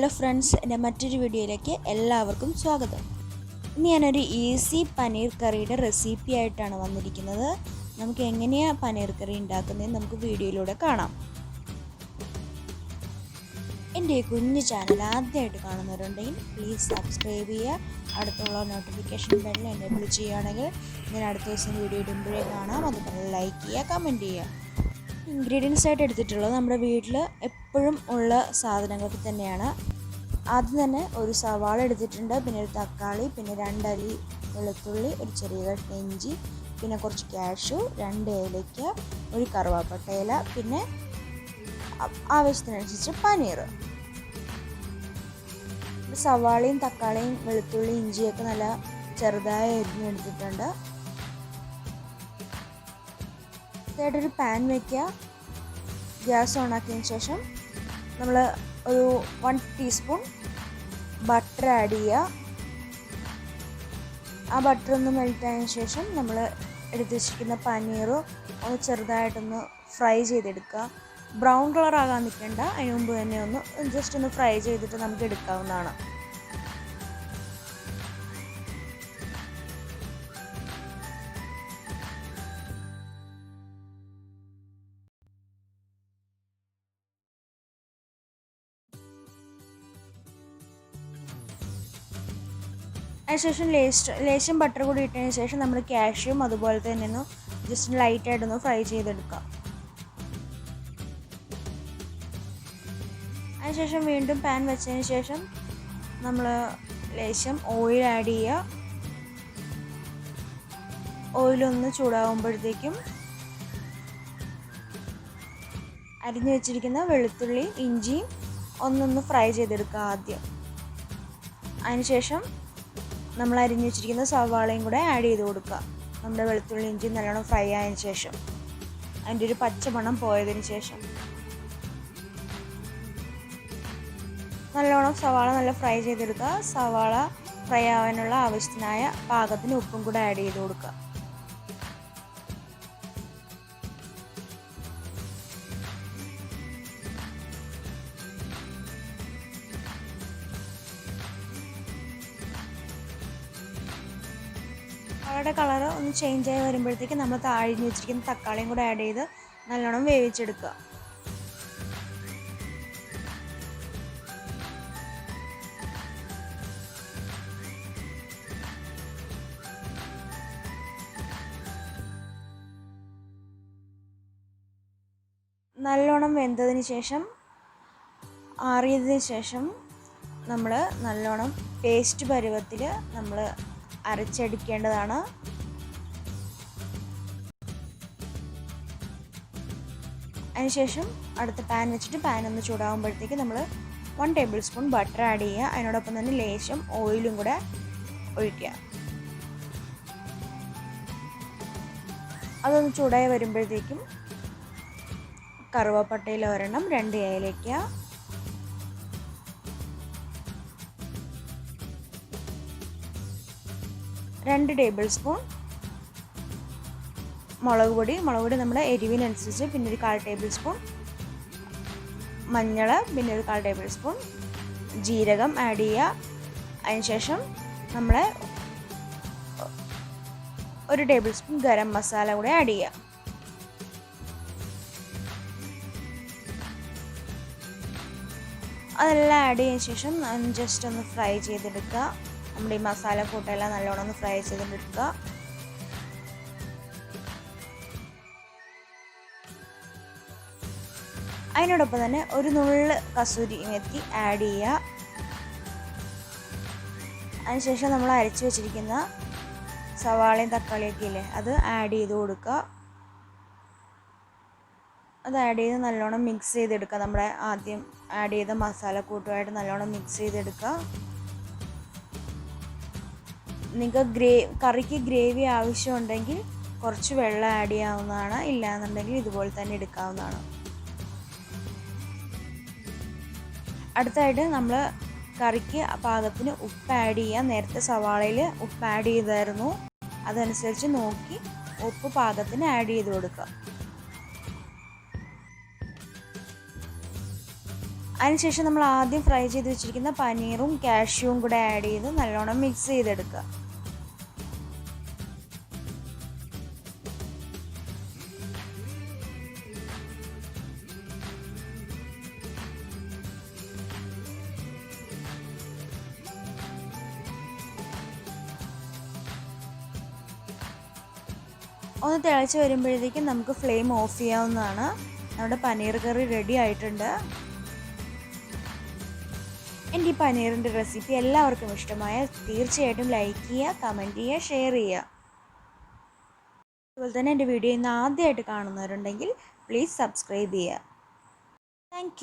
Hello friends, എൻ്റെ മറ്റൊരു വീഡിയോയിലേക്ക് എല്ലാവർക്കും സ്വാഗതം. ഇന്ന് ഞാനൊരു ഈസി പനീർ കറിയുടെ റെസിപ്പി ആയിട്ടാണ് വന്നിരിക്കുന്നത്. നമുക്ക് എങ്ങനെയാണ് പനീർ കറി ഉണ്ടാക്കുന്നതെന്ന് നമുക്ക് വീഡിയോയിലൂടെ കാണാം. എൻ്റെ ഈ കുഞ്ഞു ചാനൽ ആദ്യമായിട്ട് കാണുന്നവരുണ്ടെങ്കിൽ പ്ലീസ് സബ്സ്ക്രൈബ് ചെയ്യുക. അടുത്തുള്ള നോട്ടിഫിക്കേഷൻ ബെല്ലിൽ എനേബിൾ ചെയ്യുകയാണെങ്കിൽ ഞാൻ അടുത്ത ദിവസം വീഡിയോ ഇടുമ്പോഴേ കാണാം. അതുപോലെ ലൈക്ക് ചെയ്യുക, കമൻറ്റ് ചെയ്യുക. ഇൻഗ്രീഡിയൻസ് ആയിട്ട് എടുത്തിട്ടുള്ളത് നമ്മുടെ വീട്ടിൽ എപ്പോഴും ഉള്ള സാധനങ്ങളൊക്കെ തന്നെയാണ്. ആദ്യം തന്നെ ഒരു സവാള എടുത്തിട്ടുണ്ട്, പിന്നെ ഒരു തക്കാളി, പിന്നെ 2 അല്ലി വെളുത്തുള്ളി, ഒരു ചെറിയ കഷ്ണം ഇഞ്ചി, പിന്നെ കുറച്ച് കാഷ്യൂ, 2 ഏലയ്ക്ക, ഒരു കറുവാപ്പട്ട ഇല, പിന്നെ ആവശ്യത്തിനനുസരിച്ച് പനീർ. സവാളയും തക്കാളിയും വെളുത്തുള്ളി ഇഞ്ചിയൊക്കെ നല്ല ചെറുതായി അരിഞ്ഞെടുത്തിട്ടുണ്ട്. ഒരു പാൻ വയ്ക്കുക. ഗ്യാസ് ഓൺ ആക്കിയതിന് ശേഷം നമ്മൾ ഒരു 1 ടീസ്പൂൺ ബട്ടർ ആഡ് ചെയ്യുക. ആ ബട്ടർ ഒന്ന് മെൽറ്റ് ആയതിനു ശേഷം നമ്മൾ എടുത്ത് വെച്ചിരിക്കുന്ന പനീർ ഒന്ന് ചെറുതായിട്ടൊന്ന് ഫ്രൈ ചെയ്തെടുക്കുക. ബ്രൗൺ കളർ ആകാൻ നിൽക്കേണ്ട, അതിന് മുമ്പ് തന്നെ ഒന്ന് ജസ്റ്റ് ഒന്ന് ഫ്രൈ ചെയ്തിട്ട് നമുക്ക് എടുക്കാവുന്നതാണ്. അതിനുശേഷം ലേശം ബട്ടർ കൂടി ഇട്ടതിന് ശേഷം നമ്മൾ കാഷ്യൂം അതുപോലെ തന്നെ ഒന്ന് ജസ്റ്റ് ലൈറ്റായിട്ടൊന്ന് ഫ്രൈ ചെയ്തെടുക്കാം. അതിനുശേഷം വീണ്ടും പാൻ വെച്ചതിന് ശേഷം നമ്മൾ ലേശം ഓയിൽ ആഡ് ചെയ്യുക. ഓയിലൊന്ന് ചൂടാകുമ്പോഴത്തേക്കും അരിഞ്ഞു വെച്ചിരിക്കുന്ന വെളുത്തുള്ളി ഇഞ്ചിയും ഒന്നൊന്ന് ഫ്രൈ ചെയ്തെടുക്കുക ആദ്യം. അതിനുശേഷം നമ്മൾ അരിഞ്ഞു വെച്ചിരിക്കുന്ന സവാളയും കൂടെ ആഡ് ചെയ്ത് കൊടുക്കുക. നമ്മുടെ വെളുത്തുള്ളി ഇഞ്ചി നല്ലോണം ഫ്രൈ ആയതിനു ശേഷം, അതിൻ്റെ ഒരു പച്ചമണം പോയതിന് ശേഷം നല്ലോണം സവാള നല്ല ഫ്രൈ ചെയ്തെടുക്കുക. സവാള ഫ്രൈ ആവാനുള്ള ആവശ്യത്തിനായ പാകത്തിന് ഉപ്പും കൂടെ ആഡ് ചെയ്ത് കൊടുക്കുക. അവരുടെ കളർ ഒന്ന് ചേഞ്ച് ആയി വരുമ്പോഴത്തേക്ക് നമ്മൾ അരിഞ്ഞു വെച്ചിരിക്കുന്ന തക്കാളിയും കൂടെ ആഡ് ചെയ്ത് നല്ലോണം വേവിച്ചെടുക്കുക. നല്ലോണം വെന്തതിന് ശേഷം ആറിയതിന് ശേഷം നമ്മൾ നല്ലോണം പേസ്റ്റ് പരുവത്തിൽ നമ്മൾ അരച്ചെടുക്കേണ്ടതാണ്. അതിനുശേഷം അടുത്ത പാൻ വെച്ചിട്ട് പാൻ ഒന്ന് ചൂടാകുമ്പോഴത്തേക്ക് നമ്മൾ 1 ടേബിൾ സ്പൂൺ ബട്ടർ ആഡ് ചെയ്യുക. അതിനോടൊപ്പം തന്നെ ലേശം ഓയിലും കൂടെ ഒഴിക്കുക. അതൊന്ന് ചൂടായി വരുമ്പോഴത്തേക്കും കറുവാപ്പട്ടയിൽ ഒരെണ്ണം, 2 ഏലയ്ക്ക, രണ്ട് ടേബിൾ സ്പൂൺ മുളക് പൊടി നമ്മുടെ എരിവിനനുസരിച്ച്, പിന്നെ ഒരു 1/4 ടേബിൾ സ്പൂൺ മഞ്ഞൾ, പിന്നെ ഒരു 1/4 ടേബിൾ സ്പൂൺ ജീരകം ആഡ് ചെയ്യുക. അതിനുശേഷം നമ്മൾ 1 ടേബിൾ സ്പൂൺ ഗരം മസാല കൂടെ ആഡ് ചെയ്യുക. അതെല്ലാം ആഡ് ചെയ്തതിന് ശേഷം ജസ്റ്റ് ഒന്ന് ഫ്രൈ ചെയ്തെടുക്കുക. നമ്മുടെ ഈ മസാല കൂട്ടെല്ലാം നല്ലോണം ഒന്ന് ഫ്രൈ ചെയ്തെടുക്കുക. അതിനോടൊപ്പം തന്നെ ഒരു നുള്ള് കസൂരി മെത്തി ആഡ് ചെയ്യുക. അതിനുശേഷം നമ്മൾ അരച്ച് വെച്ചിരിക്കുന്ന സവാളയും തക്കാളിയൊക്കെ ഇല്ലേ, അത് ആഡ് ചെയ്ത് കൊടുക്കുക. അത് ആഡ് ചെയ്ത് നല്ലോണം മിക്സ് ചെയ്തെടുക്കുക. നമ്മുടെ ആദ്യം ആഡ് ചെയ്ത മസാല കൂട്ടുമായിട്ട് നല്ലോണം മിക്സ് ചെയ്തെടുക്കുക. നിങ്ങൾക്ക് കറിക്ക് ഗ്രേവി ആവശ്യമുണ്ടെങ്കിൽ കുറച്ച് വെള്ളം ആഡ് ചെയ്യാവുന്നതാണ്, ഇല്ലാന്നുണ്ടെങ്കിൽ ഇതുപോലെ തന്നെ എടുക്കാവുന്നതാണ്. അടുത്തായിട്ട് നമ്മൾ കറിക്ക് പാകത്തിന് ഉപ്പ് ആഡ് ചെയ്യുക. നേരത്തെ സവാളയിൽ ഉപ്പ് ആഡ് ചെയ്തായിരുന്നു, അതനുസരിച്ച് നോക്കി ഉപ്പ് പാകത്തിന് ആഡ് ചെയ്ത് കൊടുക്കുക. അതിനുശേഷം നമ്മൾ ആദ്യം ഫ്രൈ ചെയ്ത് വെച്ചിരിക്കുന്ന പനീറും കാഷ്യൂവും കൂടെ ആഡ് ചെയ്ത് നല്ലോണം മിക്സ് ചെയ്തെടുക്കുക. ഒന്ന് തിളച്ച് വരുമ്പോഴത്തേക്കും നമുക്ക് ഫ്ലെയിം ഓഫ് ചെയ്യാവുന്നതാണ്. നമ്മുടെ പനീർ കറി റെഡി ആയിട്ടുണ്ട്. എൻ്റെ ഈ പനീറിൻ്റെ റെസിപ്പി എല്ലാവർക്കും ഇഷ്ടമായ തീർച്ചയായിട്ടും ലൈക്ക് ചെയ്യുക, കമൻറ്റ് ചെയ്യുക, ഷെയർ ചെയ്യുക. അതുപോലെ തന്നെ എൻ്റെ വീഡിയോ ഇന്ന് ആദ്യമായിട്ട് കാണുന്നവരുണ്ടെങ്കിൽ പ്ലീസ് സബ്സ്ക്രൈബ് ചെയ്യുക. താങ്ക്